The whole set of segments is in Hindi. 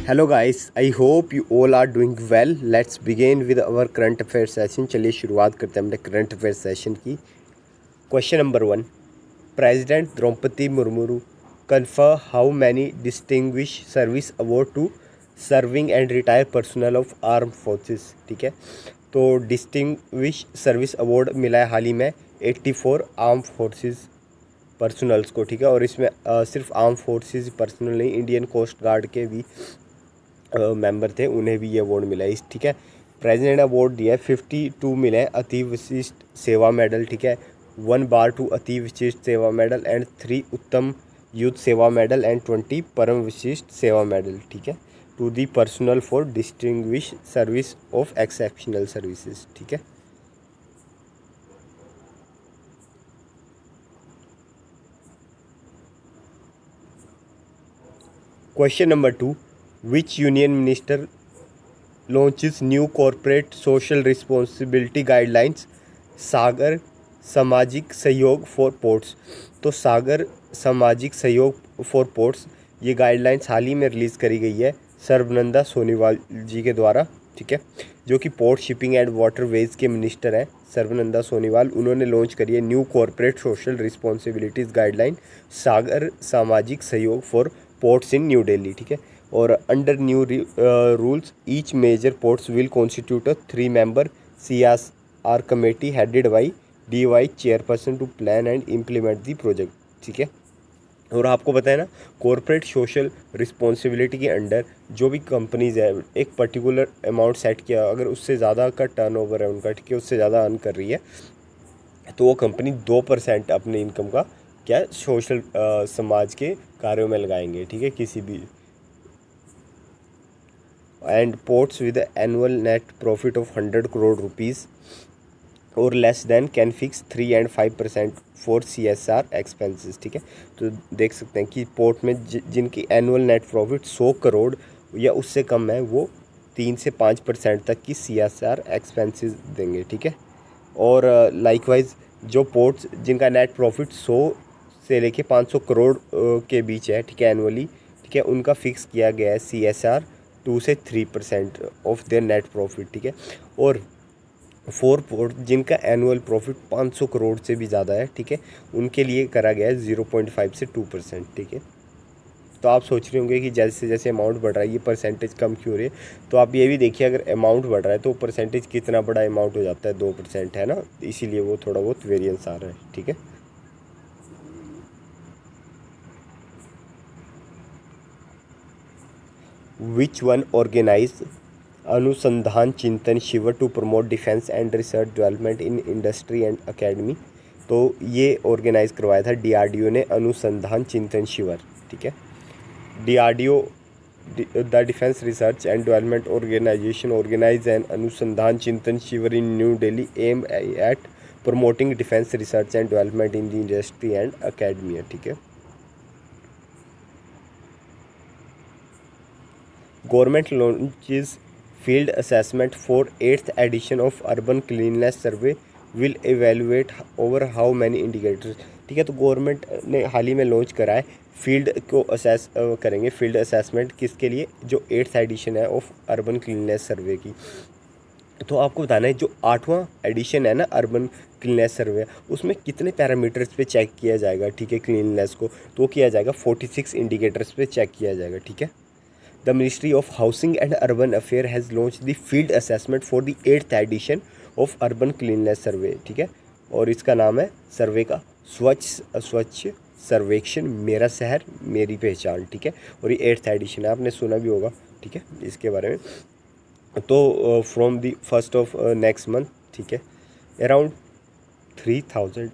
Hello guys, I hope you all are doing well. Let's begin with our current affair session. चलिए शुरुआत करते हैं अपने करंट अफेयर सेशन की। Question number 1, president Droupadi Murmu confer how many distinguish service award to serving and retire personnel of arm forces. ठीक है, तो डिस्टिंग्विश सर्विस अवार्ड मिला है हाल ही में 84 आर्म फोर्सेस पर्सनल्स को। ठीक है, और इसमें सिर्फ आर्म फोर्सेस पर्सनल नहीं, इंडियन कोस्ट गार्ड के भी मेंबर थे, उन्हें भी ये अवार्ड मिला है। इस ठीक है, प्रेसिडेंट अवार्ड दिया है 52 मिले हैं अति विशिष्ट सेवा मेडल। ठीक है, 1 बार टू अति विशिष्ट सेवा मेडल एंड 3 उत्तम युद्ध सेवा मेडल एंड 20 परम विशिष्ट सेवा मेडल। ठीक है, to the personnel for distinguish service of exceptional services. ठीक है, question number 2, which union minister launches new corporate social responsibility guidelines Sagar Samajik Sahyog for ports. तो सागर सामाजिक सहयोग फॉर पोर्ट्स ये गाइडलाइंस हाल ही में रिलीज़ करी गई है सर्बानंद सोनोवाल जी के द्वारा। ठीक है, जो कि पोर्ट शिपिंग एंड वाटरवेज के मिनिस्टर हैं सर्बानंद सोनोवाल। उन्होंने लॉन्च करी है new corporate social responsibilities guideline Sagar Samajik Sahyog for ports in new Delhi. ठीक है, और under new rules each major ports will constitute a 3-member CSR committee headed by DY chairperson to plan and implement the project. ठीक है, और आपको पता है ना, कॉर्पोरेट सोशल रिस्पॉन्सिबिलिटी के अंडर जो भी कंपनीज है एक पर्टिकुलर अमाउंट सेट किया, अगर उससे ज़्यादा का टर्नओवर है उनका, ठीक है, उससे ज़्यादा अर्न कर रही है, तो वो कंपनी 2% अपने इनकम का क्या सोशल समाज के कार्यों में लगाएंगे। ठीक है, किसी भी and ports with annual net profit of 100 crore rupees और less than can fix 3 and 5% for CSR expenses. ठीक है, तो देख सकते हैं कि पोर्ट में जिनकी एनुअल नेट प्रॉफिट 100 करोड़ या उससे कम है वो 3 से 5% तक की CSR एक्सपेंसेस देंगे। ठीक है, और लाइकवाइज जो पोर्ट्स जिनका नेट प्रॉफिट 100 से लेके 500 करोड़ के बीच है, ठीक है, एनुअली, ठीक है, उनका फिक्स किया गया है CSR 2 से 3% ऑफ देयर नेट प्रॉफिट। ठीक है, और 4 पोर्ट जिनका एनुअल प्रॉफिट 500 करोड़ से भी ज़्यादा है, ठीक है, उनके लिए करा गया है 0.5 से 2%। ठीक है, तो आप सोच रहे होंगे कि जैसे जैसे अमाउंट बढ़ रहा है ये परसेंटेज कम क्यों हो रही है। तो आप ये भी देखिए, अगर अमाउंट बढ़ रहा है तो परसेंटेज कितना बड़ा अमाउंट हो जाता है, 2% है ना, इसीलिए वो थोड़ा बहुत वेरिएंस आ रहा है। ठीक है, which one organise Anusandhan Chintan Shivir to promote defence and research development in industry and academy. तो ये ऑर्गेनाइज करवाया था DRDO ने अनुसंधान चिंतन शिविर। ठीक है, DRDO the defence research and development organisation organise an Anusandhan Chintan Shivir in new Delhi aim at promoting defence research and development in the industry and academy. ठीक है, Government launches field assessment for 8th edition of Urban Cleanliness Survey will evaluate over how many indicators। ठीक है, तो गवर्नमेंट ने हाल ही में लॉन्च करा है फील्ड को असेस करेंगे। फील्ड असेसमेंट किसके लिए, जो 8th एडिशन है ऑफ अर्बन क्लीननेस सर्वे की। तो आपको बताना है जो 8वां एडिशन है ना अर्बन क्लीननेस सर्वे, उसमें कितने पैरामीटर्स पे चेक किया जाएगा। ठीक है, क्लीननेस को तो किया जाएगा 46 इंडिकेटर्स पे चेक किया जाएगा। ठीक है, The Ministry of Housing and Urban Affairs has launched the field assessment for the 8th edition of Urban Cleanliness Survey। ठीक है, और इसका नाम है सर्वे का स्वच्छ सर्वेक्षण मेरा शहर मेरी पहचान। ठीक है, और ये 8th एडिशन है, आपने सुना भी होगा। ठीक है, इसके बारे में। तो from the 1st of next month, ठीक है, around 3000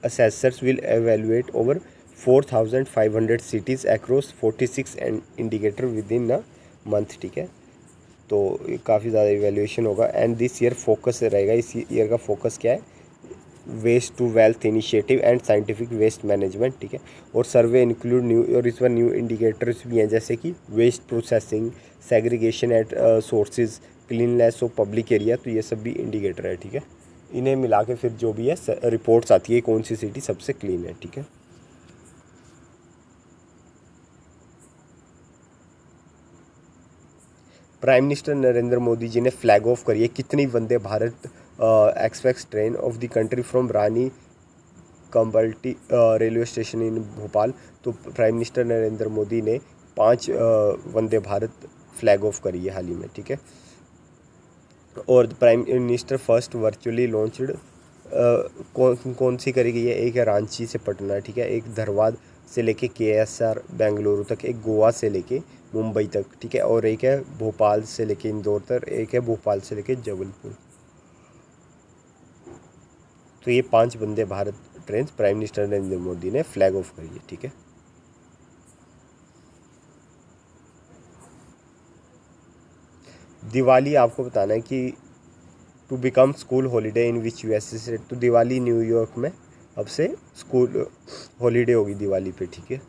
assessors will evaluate over 4500 cities across 46 indicator with in a month. ठीक है, तो काफ़ी ज़्यादा इवेल्यूएशन होगा एंड दिस ईयर फोकस रहेगा। इस ईयर का फोकस क्या है, waste to wealth initiative and scientific waste management. ठीक है, और सर्वे इंक्लूड न्यू, और इस पर न्यू इंडिकेटर्स भी हैं जैसे कि waste processing, segregation at sources, cleanness of public area, तो ये सब भी इंडिकेटर है। ठीक है, इन्हें मिला के फिर जो भी है रिपोर्ट्स आती है कौन सी सिटी सबसे क्लीन है। ठीक है, प्राइम मिनिस्टर नरेंद्र मोदी जी ने फ्लैग ऑफ करी है कितनी Vande Bharat express train of the country from Rani Kamlapati railway station in Bhopal. तो प्राइम मिनिस्टर नरेंद्र मोदी ने 5 वंदे भारत फ्लैग ऑफ करी है हाल ही में, ठीक है। और prime minister first virtually launched कौन कौन सी करी गई है, एक है रांची से पटना, ठीक है, एक धनबाद से लेके केएसआर बेंगलुरु तक, एक गोवा से लेके मुंबई तक, ठीक है, और एक है भोपाल से लेके इंदौर तक, एक है भोपाल से लेके जबलपुर। तो ये 5 Vande Bharat train prime minister Narendra Modi ने फ्लैग ऑफ करी है, ठीक है। दिवाली आपको बताना है कि to become school holiday in which USA से, तो दिवाली न्यूयॉर्क में अब से स्कूल हॉलीडे होगी दिवाली पे, ठीक है।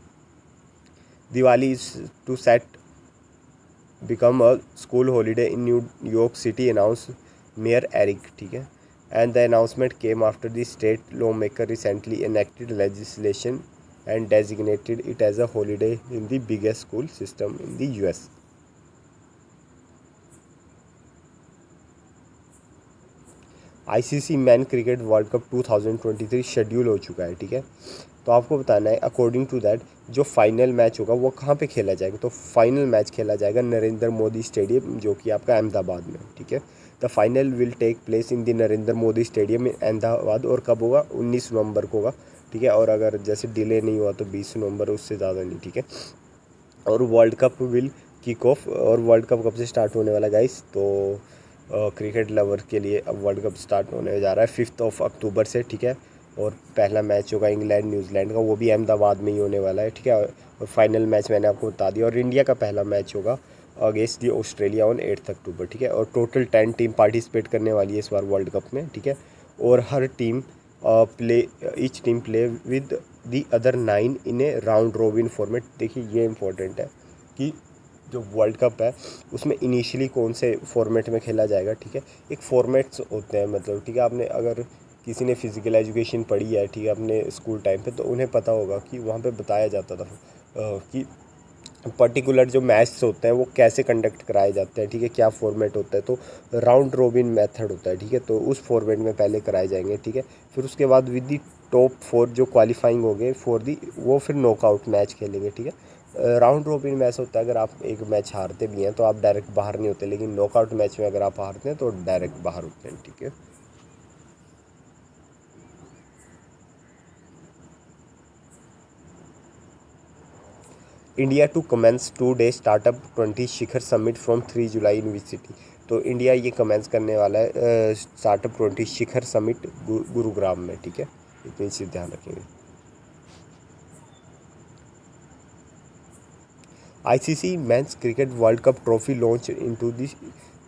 Diwali is to set become a school holiday in New York city announce mayor Eric, ठीक है। And the announcement came after the state law maker recently enacted legislation and designated it as a holiday in the biggest school system in the US. ICC man cricket world cup 2023 schedule हो चुका है, ठीक है। तो आपको बताना है अकॉर्डिंग टू दैट जो फाइनल मैच होगा वो कहाँ पे खेला जाएगा। तो फाइनल मैच खेला जाएगा नरेंद्र मोदी स्टेडियम, जो कि आपका अहमदाबाद में, ठीक है। The final will take place in the Narendra Modi stadium in Ahmedabad, और कब होगा, 19 नवंबर को होगा, ठीक है। और अगर जैसे डिले नहीं हुआ तो 20 नवंबर, उससे ज़्यादा नहीं, ठीक है। और world cup will kick off, और वर्ल्ड कप कब से स्टार्ट होने वाला गाइस, तो क्रिकेट लवर के लिए अब वर्ल्ड कप स्टार्ट होने जा रहा है 5 अक्टूबर से, ठीक है। और पहला मैच होगा इंग्लैंड न्यूजीलैंड का, वो भी अहमदाबाद में ही होने वाला है, ठीक है। और फाइनल मैच मैंने आपको बता दिया। और इंडिया का पहला मैच होगा अगेंस्ट दी ऑस्ट्रेलिया ऑन 8 अक्टूबर, ठीक है। और टोटल 10 टीम पार्टिसिपेट करने वाली है इस बार वर्ल्ड कप में, ठीक है। और हर team each team play with the other 9 in a round robin format. देखिए ये इंपॉर्टेंट है कि जो वर्ल्ड कप है उसमें इनिशियली कौन से फॉर्मेट में खेला जाएगा, ठीक है। एक फॉर्मेट्स होते हैं, मतलब, ठीक है। आपने अगर किसी ने फिजिकल एजुकेशन पढ़ी है, ठीक है, अपने स्कूल टाइम पे, तो उन्हें पता होगा कि वहाँ पे बताया जाता था कि पर्टिकुलर जो मैच होते हैं वो कैसे कंडक्ट कराए जाते हैं, ठीक है, क्या फॉर्मेट होता है। तो राउंड रोबिन मेथड होता है, ठीक है। तो उस फॉर्मेट में पहले कराए जाएंगे, ठीक है। फिर उसके बाद विद दी टॉप 4 जो क्वालिफाइंग हो गए फॉर दी, वो फिर नॉकआउट मैच खेलेंगे, ठीक है। राउंड रोबिन मैच होता है अगर आप एक मैच हारते भी हैं तो आप डायरेक्ट बाहर नहीं होते, लेकिन नॉकआउट मैच में अगर आप हारते हैं तो डायरेक्ट बाहर होते हैं, ठीक है। India to commence 2 day startup 20 Shikhar summit from 3 July in which city. तो इंडिया ये कमेंस करने वाला है स्टार्टअप 20 शिखर समिट गुरुग्राम में, ठीक है। इतनी चीज़ ध्यान रखेंगे। ICC men's cricket world cup trophy launch into this.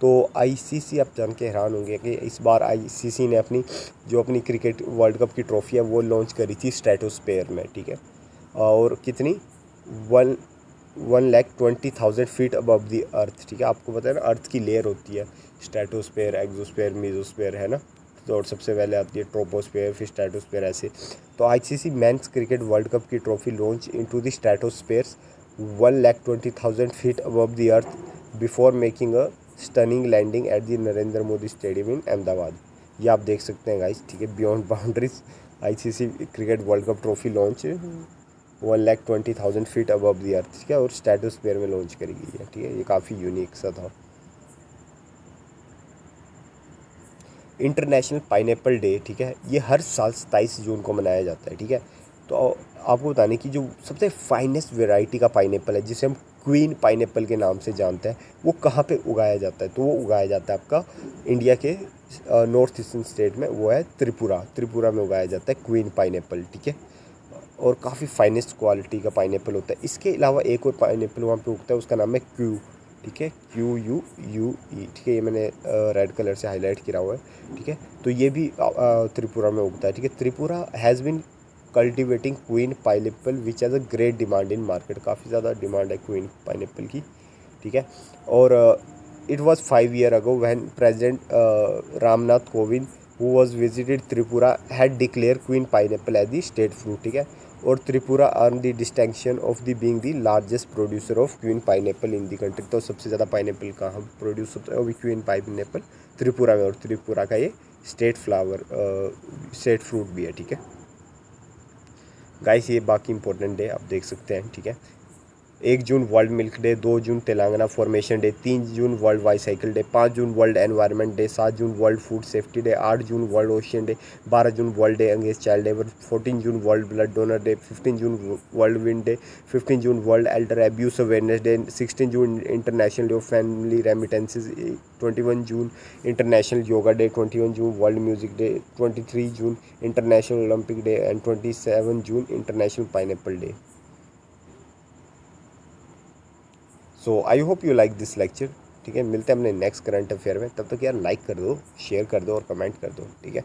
तो आईसीसी, आप जान के हैरान होंगे कि इस बार आईसीसी ने अपनी क्रिकेट वर्ल्ड कप की ट्रॉफी है वो लॉन्च करी थी स्ट्रेटोस्फेयर में, ठीक है। और कितनी, 1,20,000 फीट अबव द अर्थ, ठीक है। आपको पता है ना अर्थ की लेयर होती है, स्ट्रेटोस्फेयर, एक्सोस्फेयर, मीजोस्फेयर, है ना। तो और सबसे पहले आती है ट्रोपोस्फेयर, फिर स्ट्रेटोस्फेयर, ऐसे। तो ICC men's cricket world cup की trophy launch into the stratosphere 1,20,000 feet above the earth before making a stunning landing at the Narendra Modi stadium in Ahmedabad. ये आप देख सकते हैं गाइस, ठीक है। Beyond boundaries ICC cricket world cup trophy launch 1,20,000 feet above the earth, ठीक है। और स्ट्रेटोस्फेयर में लॉन्च करी गई है, ठीक है। ये काफ़ी यूनिक सा था। इंटरनेशनल पाइनएप्पल डे, ठीक है, ये हर साल 27 जून को मनाया जाता है, ठीक है। तो आपको बताने की जो सबसे फाइनेस्ट वेराइटी का पाइनएप्पल है जिसे हम क्वीन पाइनएप्पल के नाम से जानते हैं, वो कहाँ पे उगाया जाता है, तो वो उगाया जाता है आपका इंडिया के नॉर्थ ईस्टर्न स्टेट में, वो है त्रिपुरा में उगाया जाता है क्वीन पाइनएप्पल, ठीक है। और काफ़ी फाइनेस्ट क्वालिटी का पाइनएप्पल होता है। इसके अलावा एक और पाइनएप्पल वहाँ पे उगता है, उसका नाम है क्यू, ठीक है, QUUE, ठीक है। ये मैंने रेड कलर से हाईलाइट किया हुआ है, ठीक है। तो ये भी त्रिपुरा में उगता है, ठीक है। Tripura has been cultivating queen pineapple which has a great demand in market. काफ़ी ज़्यादा डिमांड है क्वीन पाइनएप्पल की, ठीक है। और it was 5 year ago when president Ramnath Kovind who was visited Tripura had declare queen pineapple as the state fruit, ठीक है। और Tripura earn the distinction of the being the largest producer of queen pineapple in the country. तो सबसे ज़्यादा पाइनएप्पल कहाँ प्रोड्यूस होता है, वो भी क्वीन पाइनएप्पल त्रिपुरा में, और त्रिपुरा का ये स्टेट फ्रूट भी है। ठीक है गाइस, ये बाकी इंपॉर्टेंट डे आप देख सकते हैं। ठीक है, 1 June world milk day, 2 June Telangana formation day, 3 June world bicycle day, 5 June world environment day, 7 June world food safety day, 8 June world ocean day, 12 June world day against child labour, 14 June world blood donor day, 15 June world wind day, 15 June world elder abuse awareness day, 16 June international day of family remittances, 21 June international yoga day, 21 June world music day, 23 June international Olympic day and 27 June international pineapple day. So I hope you like this lecture. ठीक है, मिलते हैं अपने नेक्स्ट करंट अफेयर में, तब तक यार लाइक कर दो, शेयर कर दो और कमेंट कर दो। ठीक है।